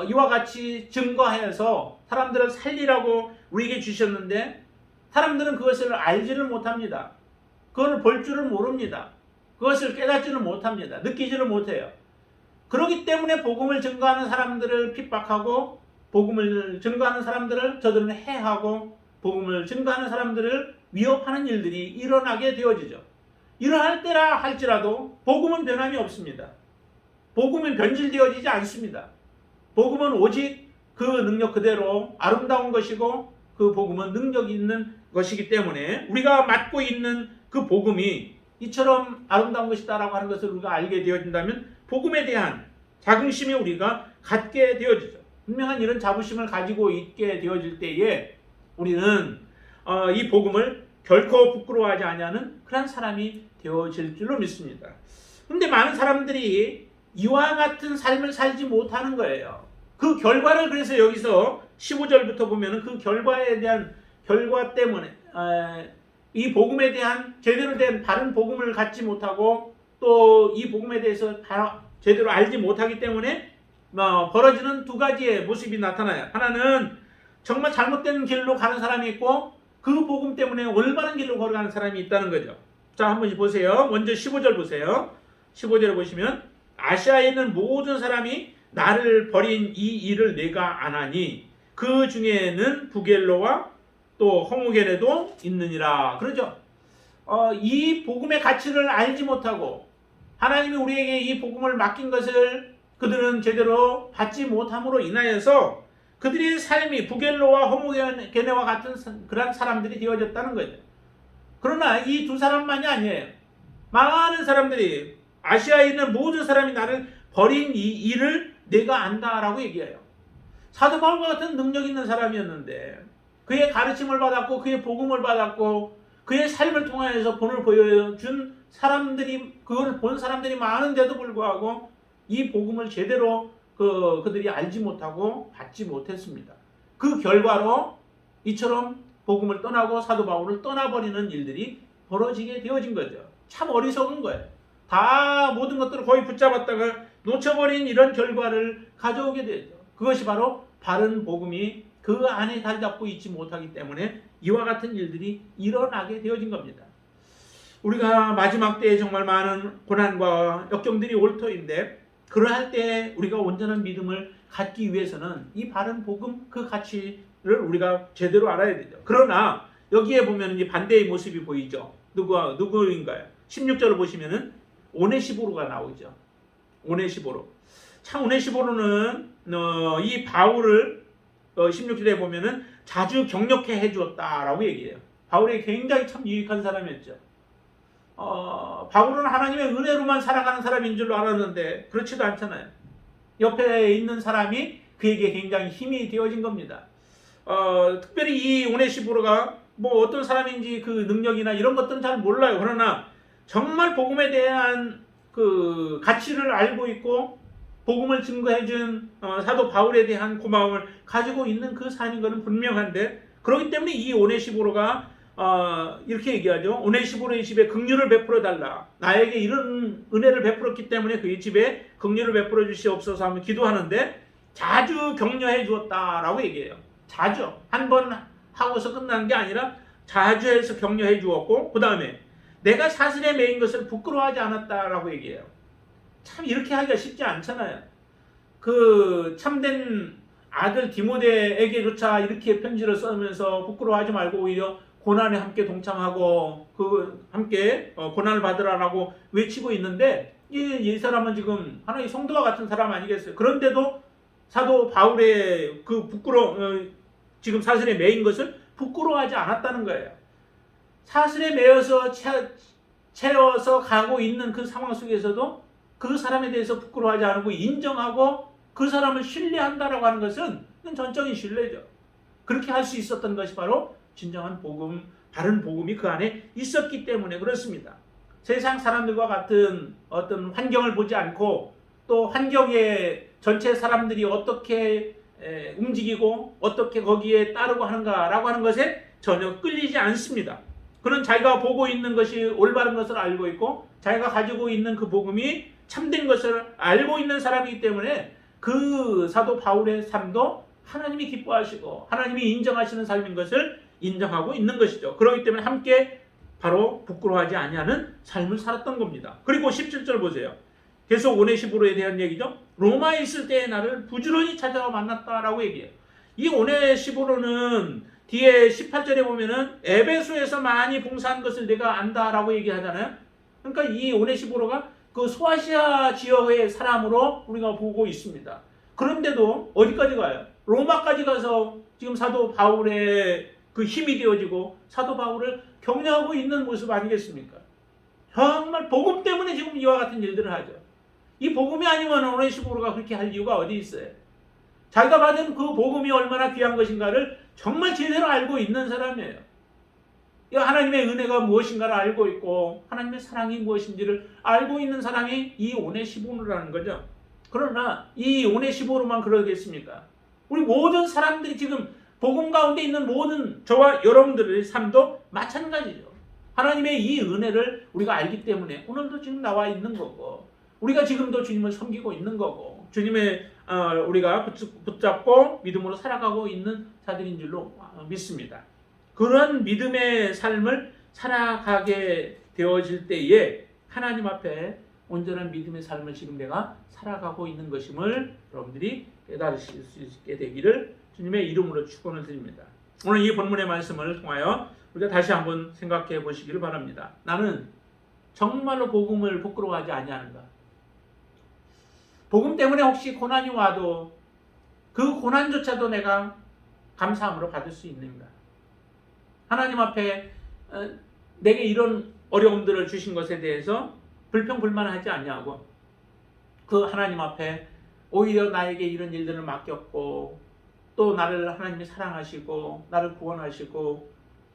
이와 같이 증거하여서 사람들을 살리라고 우리에게 주셨는데 사람들은 그것을 알지를 못합니다. 그걸 볼 줄을 모릅니다. 그것을 깨닫지를 못합니다. 느끼지를 못해요. 그렇기 때문에 복음을 증거하는 사람들을 핍박하고 복음을 증거하는 사람들을 저들은 해하고 복음을 증거하는 사람들을 위협하는 일들이 일어나게 되어지죠. 일어날 때라 할지라도 복음은 변함이 없습니다. 복음은 변질되어지지 않습니다. 복음은 오직 그 능력 그대로 아름다운 것이고 그 복음은 능력이 있는 것이기 때문에 우리가 맡고 있는 그 복음이 이처럼 아름다운 것이다라고 하는 것을 우리가 알게 되어진다면 복음에 대한 자긍심이 우리가 갖게 되어지죠. 분명한 이런 자부심을 가지고 있게 되어질 때에 우리는 이 복음을 결코 부끄러워하지 아니하는 그런 사람이 되어질 줄로 믿습니다. 그런데 많은 사람들이 이와 같은 삶을 살지 못하는 거예요. 그 결과를 그래서 여기서 15절부터 보면은 그 결과에 대한 결과 때문에 이 복음에 대한 제대로 된 바른 복음을 갖지 못하고 또 이 복음에 대해서 제대로 알지 못하기 때문에 벌어지는 두 가지의 모습이 나타나요. 하나는 정말 잘못된 길로 가는 사람이 있고 그 복음 때문에 올바른 길로 걸어가는 사람이 있다는 거죠. 자, 한번 보세요. 먼저 15절 보세요. 15절을 보시면 아시아에 있는 모든 사람이 나를 버린 이 일을 내가 안 하니 그 중에는 부겔로와 또 허무게네도 있느니라. 그러죠. 이 복음의 가치를 알지 못하고 하나님이 우리에게 이 복음을 맡긴 것을 그들은 제대로 받지 못함으로 인하여서 그들의 삶이 부겔로와 허무게네와 같은 그런 사람들이 되어졌다는 거죠. 그러나 이 두 사람만이 아니에요. 많은 사람들이 아시아에 있는 모든 사람이 나를 버린 이 일을 내가 안다라고 얘기해요. 사도 바울과 같은 능력 있는 사람이었는데 그의 가르침을 받았고 그의 복음을 받았고 그의 삶을 통하여서 본을 보여준 사람들이 그걸 본 사람들이 많은데도 불구하고 이 복음을 제대로 그들이 알지 못하고 받지 못했습니다. 그 결과로 이처럼 복음을 떠나고 사도 바울을 떠나버리는 일들이 벌어지게 되어진 거죠. 참 어리석은 거예요. 다 모든 것들을 거의 붙잡았다가 놓쳐버린 이런 결과를 가져오게 되죠. 그것이 바로 바른 복음이 그 안에 자리 잡고 있지 못하기 때문에 이와 같은 일들이 일어나게 되어진 겁니다. 우리가 마지막 때에 정말 많은 고난과 역경들이 올 터인데 그러할 때 우리가 온전한 믿음을 갖기 위해서는 이 바른 복음 그 가치를 우리가 제대로 알아야 되죠. 그러나 여기에 보면 이제 반대의 모습이 보이죠. 누구인가요? 16절을 보시면은 오네시보로가 나오죠. 오네시보로. 참 오네시보로는 이 바울을 16절에 보면은 자주 격려해 해주었다라고 얘기해요. 바울이 굉장히 참 유익한 사람이었죠. 바울은 하나님의 은혜로만 살아가는 사람인 줄로 알았는데 그렇지도 않잖아요. 옆에 있는 사람이 그에게 굉장히 힘이 되어진 겁니다. 특별히 이 오네시보로가 뭐 어떤 사람인지 그 능력이나 이런 것들은 잘 몰라요. 그러나 정말 복음에 대한 그 가치를 알고 있고 복음을 증거해준 사도 바울에 대한 고마움을 가지고 있는 그 사람인 것은 분명한데 그렇기 때문에 이 오네시보로가 이렇게 얘기하죠. 오네시보로의 집에 긍휼을 베풀어 달라. 나에게 이런 은혜를 베풀었기 때문에 그의 집에 긍휼을 베풀어 주시옵소서 하면 기도하는데 자주 격려해 주었다라고 얘기해요. 자주 한 번 하고서 끝나는 게 아니라 자주해서 격려해 주었고, 그 다음에 내가 사슬에 매인 것을 부끄러워하지 않았다라고 얘기해요. 참 이렇게 하기가 쉽지 않잖아요. 그 참된 아들 디모데에게조차 이렇게 편지를 써면서 부끄러워하지 말고 오히려 고난에 함께 동참하고 그 함께 고난을 받으라라고 외치고 있는데, 이 사람은 지금 하나의 성도와 같은 사람 아니겠어요? 그런데도 사도 바울의 그 지금 사슬에 매인 것을 부끄러워하지 않았다는 거예요. 사슬에 매여서 채워서 가고 있는 그 상황 속에서도 그 사람에 대해서 부끄러워하지 않고 인정하고 그 사람을 신뢰한다라고 하는 것은 전적인 신뢰죠. 그렇게 할 수 있었던 것이 바로 진정한 복음, 바른 복음이 그 안에 있었기 때문에 그렇습니다. 세상 사람들과 같은 어떤 환경을 보지 않고 또 환경에 전체 사람들이 어떻게 움직이고 어떻게 거기에 따르고 하는가라고 하는 것에 전혀 끌리지 않습니다. 그는 자기가 보고 있는 것이 올바른 것을 알고 있고 자기가 가지고 있는 그 복음이 참된 것을 알고 있는 사람이기 때문에 그 사도 바울의 삶도 하나님이 기뻐하시고 하나님이 인정하시는 삶인 것을 인정하고 있는 것이죠. 그렇기 때문에 함께 바로 부끄러워하지 아니하는 삶을 살았던 겁니다. 그리고 17절 보세요. 계속 오네시보로에 대한 얘기죠. 로마에 있을 때에 나를 부지런히 찾아와 만났다라고 얘기해요. 이 오네시보로는 뒤에 18절에 보면은 에베소에서 많이 봉사한 것을 내가 안다라고 얘기하잖아요. 그러니까 이 오네시보로가 그 소아시아 지역의 사람으로 우리가 보고 있습니다. 그런데도 어디까지 가요? 로마까지 가서 지금 사도 바울의 그 힘이 되어지고 사도 바울을 격려하고 있는 모습 아니겠습니까? 정말 복음 때문에 지금 이와 같은 일들을 하죠. 이 복음이 아니면 오네시보로가 그렇게 할 이유가 어디 있어요? 자기가 받은 그 복음이 얼마나 귀한 것인가를 정말 제대로 알고 있는 사람이에요. 하나님의 은혜가 무엇인가를 알고 있고 하나님의 사랑이 무엇인지를 알고 있는 사람이 이 오네시보로라는 거죠. 그러나 이 오네시보로만 그러겠습니까? 우리 모든 사람들이 지금 복음 가운데 있는 모든 저와 여러분들의 삶도 마찬가지죠. 하나님의 이 은혜를 우리가 알기 때문에 오늘도 지금 나와 있는 거고 우리가 지금도 주님을 섬기고 있는 거고 주님의 우리가 붙잡고 믿음으로 살아가고 있는 자들인 줄로 믿습니다. 그런 믿음의 삶을 살아가게 되어질 때에 하나님 앞에 온전한 믿음의 삶을 지금 내가 살아가고 있는 것임을 여러분들이 깨달으실 수 있게 되기를 주님의 이름으로 축원을 드립니다. 오늘 이 본문의 말씀을 통하여 우리가 다시 한번 생각해 보시기를 바랍니다. 나는 정말로 복음을 부끄러워하지 아니하는가? 복음 때문에 혹시 고난이 와도 그 고난조차도 내가 감사함으로 받을 수 있는가? 하나님 앞에 내게 이런 어려움들을 주신 것에 대해서 불평불만하지 않냐고 그 하나님 앞에 오히려 나에게 이런 일들을 맡겼고 또 나를 하나님이 사랑하시고 나를 구원하시고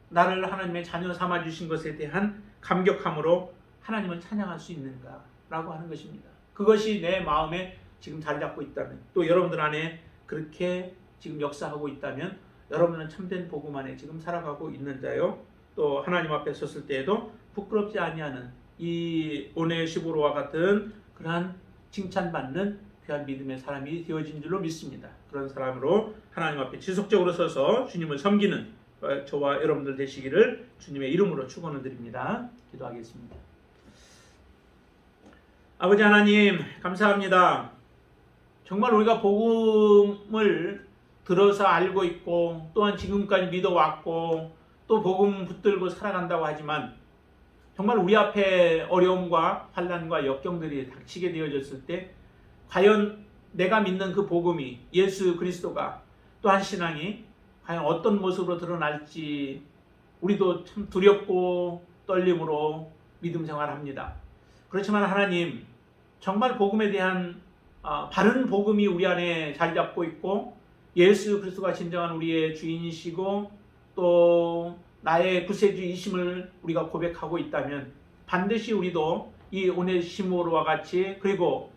나를 하나님의 자녀 삼아주신 것에 대한 감격함으로 하나님을 찬양할 수 있는가 라고 하는 것입니다. 그것이 내 마음에 지금 자리 잡고 있다면 또 여러분들 안에 그렇게 지금 역사하고 있다면 여러분은 참된 복음 안에 지금 살아가고 있는 자요. 또 하나님 앞에 섰을 때에도 부끄럽지 아니하는 이 오네시보로와 같은 그러한 칭찬받는 귀한 믿음의 사람이 되어진 줄로 믿습니다. 그런 사람으로 하나님 앞에 지속적으로 서서 주님을 섬기는 저와 여러분들 되시기를 주님의 이름으로 축원을 드립니다. 기도하겠습니다. 아버지 하나님 감사합니다. 정말 우리가 복음을 들어서 알고 있고 또한 지금까지 믿어왔고 또 복음 붙들고 살아간다고 하지만 정말 우리 앞에 어려움과 환난과 역경들이 닥치게 되어졌을 때 과연 내가 믿는 그 복음이 예수 그리스도가 또한 신앙이 과연 어떤 모습으로 드러날지 우리도 참 두렵고 떨림으로 믿음 생활합니다. 그렇지만 하나님 정말 복음에 대한 바른 복음이 우리 안에 자리 잡고 있고 예수 그리스도가 진정한 우리의 주인이시고 또 나의 구세주이심을 우리가 고백하고 있다면 반드시 우리도 이 오네시모로와 같이 그리고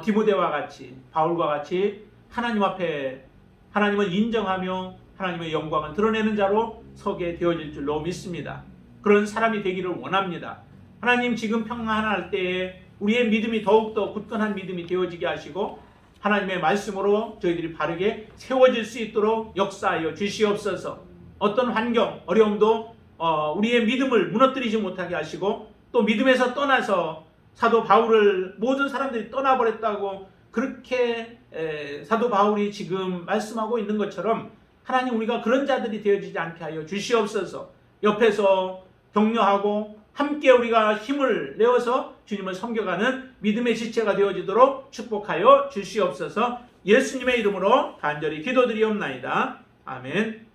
디모데와 같이 바울과 같이 하나님 앞에 하나님을 인정하며 하나님의 영광을 드러내는 자로 서게 되어질 줄로 믿습니다. 그런 사람이 되기를 원합니다. 하나님 지금 평안할 때에 우리의 믿음이 더욱더 굳건한 믿음이 되어지게 하시고 하나님의 말씀으로 저희들이 바르게 세워질 수 있도록 역사하여 주시옵소서. 어떤 환경, 어려움도 우리의 믿음을 무너뜨리지 못하게 하시고 또 믿음에서 떠나서 사도 바울을 모든 사람들이 떠나버렸다고 그렇게 사도 바울이 지금 말씀하고 있는 것처럼 하나님 우리가 그런 자들이 되어지지 않게 하여 주시옵소서. 옆에서 격려하고 함께 우리가 힘을 내어서 주님을 섬겨가는 믿음의 지체가 되어지도록 축복하여 주시옵소서. 예수님의 이름으로 간절히 기도드리옵나이다. 아멘.